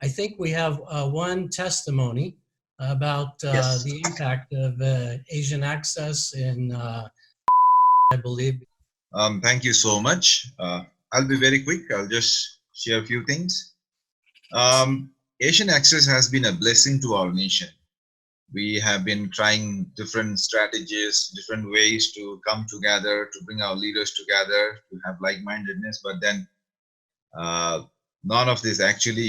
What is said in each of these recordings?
I think we have one testimony about Yes. the impact of Asian Access in, I believe. Thank you so much. I'll be very quick. I'll just share a few things. Um, Asian Access has been a blessing to our nation. We have been trying different strategies, different ways to come together, to bring our leaders together, to have like-mindedness. But then uh, none of this actually,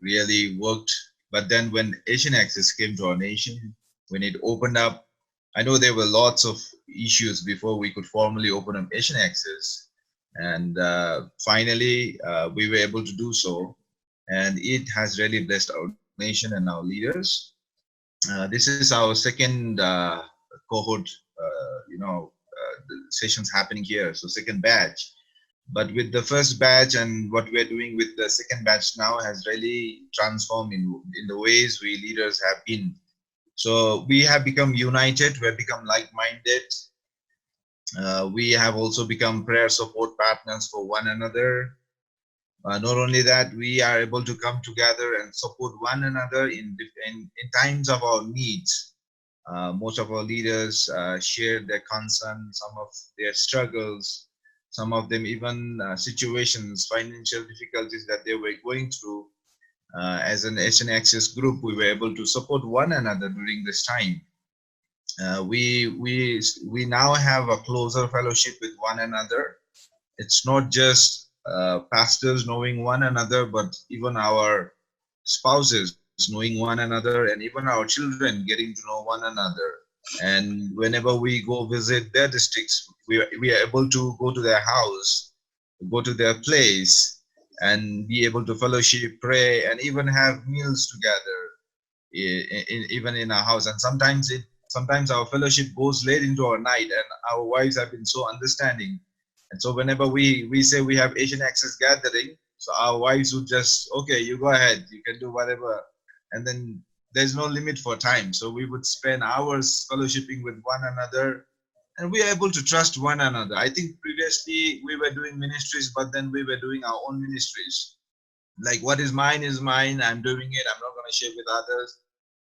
really worked. But then when Asian Access came to our nation, when it opened up, I know there were lots of issues before we could formally open up Asian Access. And finally, we were able to do so. And it has really blessed our nation and our leaders. This is our second cohort, the sessions happening here. So second batch. But with the first batch and what we're doing with the second batch now has really transformed in the ways we leaders have been. So we have become united, we have become like-minded. We have also become prayer support partners for one another. Not only that, we are able to come together and support one another in times of our needs. Most of our leaders shared their concerns, some of their struggles, some of them even situations, financial difficulties that they were going through. As an Asian Access group, we were able to support one another during this time. We now have a closer fellowship with one another. It's not just pastors knowing one another, but even our spouses knowing one another, and even our children getting to know one another. And whenever we go visit their districts, we are able to go to their house, go to their place, and be able to fellowship, pray, and even have meals together, even in our house. And sometimes our fellowship goes late into our night, and our wives have been so understanding. And so whenever we say we have Asian Access gathering, so our wives would just, okay, you go ahead, you can do whatever. And then there's no limit for time. So we would spend hours fellowshipping with one another, and we are able to trust one another. I think previously we were doing ministries, but then we were doing our own ministries. Like what is mine, I'm doing it, I'm not going to share with others.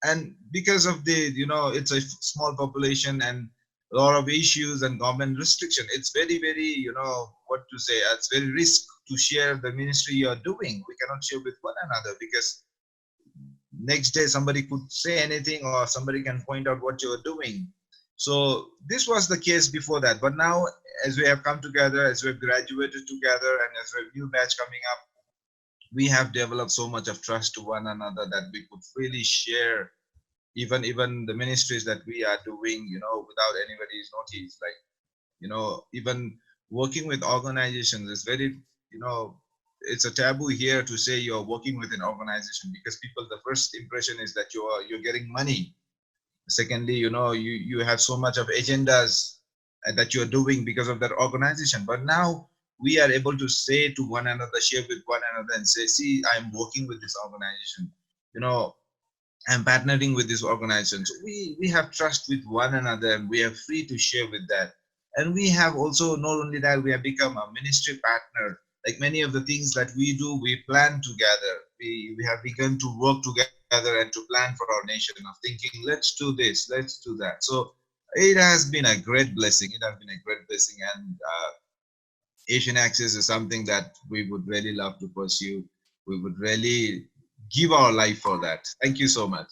And because of it's a small population and a lot of issues and government restriction, it's very, what to say, it's very risk to share the ministry you're doing. We cannot share with one another because next day somebody could say anything or somebody can point out what you're doing. So this was the case before that. But now, as we have come together, as we've graduated together, and as we have new batch coming up, we have developed so much of trust to one another that we could really share even the ministries that we are doing, without anybody's notice. Like, even working with organizations is very, it's a taboo here to say you're working with an organization, because people, the first impression is that you're getting money. Secondly, you have so much of agendas that you're doing because of that organization. But now we are able to say to one another, share with one another, and say, see, I'm working with this organization, I'm partnering with this organization. So we have trust with one another, and we are free to share with that. And we have also, not only that, we have become a ministry partner. Like many of the things that we do, we plan together. We have begun to work together and to plan for our nation, of thinking, let's do this, let's do that. So it has been a great blessing. It has been a great blessing. And Asian Access is something that we would really love to pursue. We would really give our life for that. Thank you so much.